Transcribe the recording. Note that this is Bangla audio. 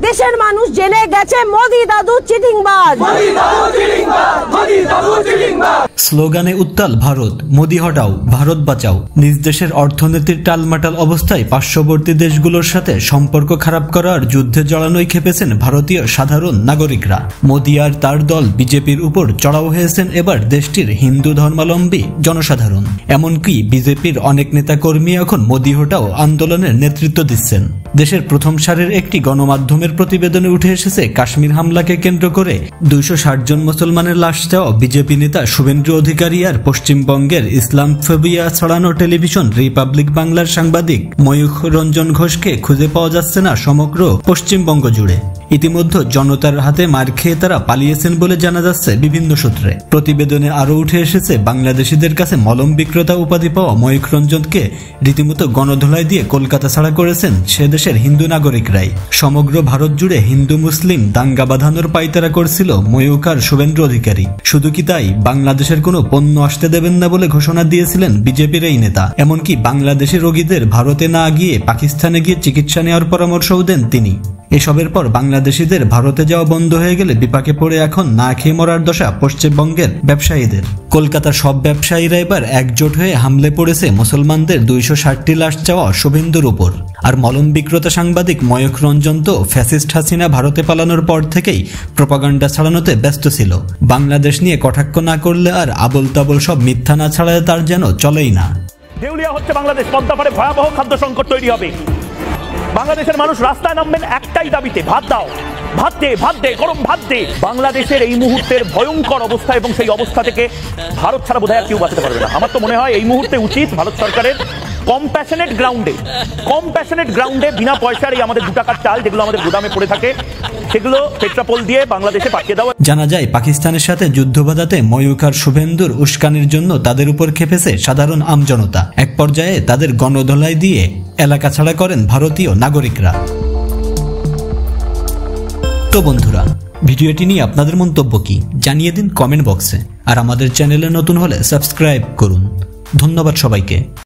দেশের মানুষ জেনে গেছে মোদি দাদু চিটিংবাজ। স্লোগানে উত্তাল ভারত, মোদি হটাও, ভারত বাঁচাও। নিজ দেশের অর্থনীতির টালমাটাল অবস্থায় পার্শ্ববর্তী দেশগুলোর সাথে সম্পর্ক খারাপ করার যুদ্ধে জড়ানোই খেপেছেন ভারতীয় সাধারণ নাগরিকরা। মোদি আর তার দল বিজেপির উপর চড়াও হয়েছেন এবার দেশটির হিন্দু ধর্মাবলম্বী জনসাধারণ। এমনকি বিজেপির অনেক নেতাকর্মী এখন মোদি হটাও আন্দোলনের নেতৃত্ব দিচ্ছেন। দেশের প্রথম সারির একটি গণমাধ্যমের প্রতিবেদনে উঠে এসেছে কাশ্মীর হামলাকে কেন্দ্র করে 260 জন মুসলমানের লাশ চাওয়া বিজেপি নেতা শুভেন্দু অধিকারী আর পশ্চিমবঙ্গের ইসলাম ফোবিয়া ছড়ানো টেলিভিশন রিপাবলিক বাংলার সাংবাদিক ময়ূখ রঞ্জন ঘোষকে খুঁজে পাওয়া যাচ্ছে না সমগ্র পশ্চিমবঙ্গ জুড়ে। ইতিমধ্যে জনতার হাতে মার খেয়ে তারা পালিয়েছেন বলে জানা যাচ্ছে বিভিন্ন সূত্রে। প্রতিবেদনে আরও উঠে এসেছে বাংলাদেশিদের কাছে মলম বিক্রেতা উপাধি পাওয়া ময়ূখ রঞ্জনকে রীতিমতো গণধোলাই দিয়ে কলকাতা ছাড়া করেছেন সে দেশের হিন্দু নাগরিকরাই। সমগ্র ভারত জুড়ে হিন্দু মুসলিম দাঙ্গা বাঁধানোর পাইতারা করছিল ময়ূখ আর শুভেন্দু অধিকারী। শুধু কি তাই, বাংলাদেশের কোনো পণ্য আসতে দেবেন না বলে ঘোষণা দিয়েছিলেন বিজেপির এই নেতা। এমনকি বাংলাদেশি রোগীদের ভারতে না গিয়ে পাকিস্তানে গিয়ে চিকিৎসা নেওয়ার পরামর্শও দেন তিনি। এসবের পর বাংলাদেশিদের ভারতে যাওয়া বন্ধ হয়ে গেলে বিপাকে পড়ে এখন না খেয়ে মরার দশা পশ্চিমবঙ্গের ব্যবসায়ীদের। কলকাতার সব ব্যবসায়ীরা এবার একজোট হয়ে হামলে পড়েছে মুসলমানদের 260টি লাশ চাওয়া শুভেন্দুর উপর। আর মলম বিক্রেতা সাংবাদিক ময়ূখ রঞ্জন তো ফ্যাসিস্ট হাসিনা ভারতে পালানোর পর থেকেই প্রপাগান্ডা ছড়ানোতে ব্যস্ত ছিল। বাংলাদেশ নিয়ে কটাক্ষ না করলে আর আবল তাবল সব মিথ্যা না ছাড়ালে তার যেন চলেই না। দেউলিয়া হচ্ছে বাংলাদেশ, পদ্মাপাড়ে ভয়াবহ খাদ্য সংকট তৈরি হবে। বাংলাদেশের মানুষ রাস্তায় নামবেন একটাই দাবিতে, ভাত দাও, ভাত দে, ভাত দে, গরম ভাত দে। বাংলাদেশের এই মুহূর্তের ভয়ঙ্কর অবস্থা এবং সেই অবস্থা থেকে ভারত ছাড়া বোধহয় কেউ বাঁচতে পারবে না। আমার তো মনে হয় এই মুহূর্তে উচিত ভারত সরকারের কম্প্যাশনেট গ্রাউন্ডে বিনা পয়সার এই আমাদের 2 টাকার চাল যেগুলো আমাদের গুদামে পড়ে থাকে সেগুলো পেট্রাপোল দিয়ে বাংলাদেশে পাঠিয়ে দেওয়া। জানা যায় পাকিস্তানের সাথে যুদ্ধ বাঁধাতে ময়ূখ আর শুভেন্দুর উস্কানির জন্য তাদের উপর খেপেছে সাধারণ আমজনতা। এক পর্যায়ে তাদের গণধোলাই দিয়ে এলাকা ছাড়া করেন ভারতীয় নাগরিকরা। তো বন্ধুরা, ভিডিওটি নিয়ে আপনাদের মন্তব্য কি জানিয়ে দিন কমেন্ট বক্সে। আর আমাদের চ্যানেলে নতুন হলে সাবস্ক্রাইব করুন। ধন্যবাদ সবাইকে।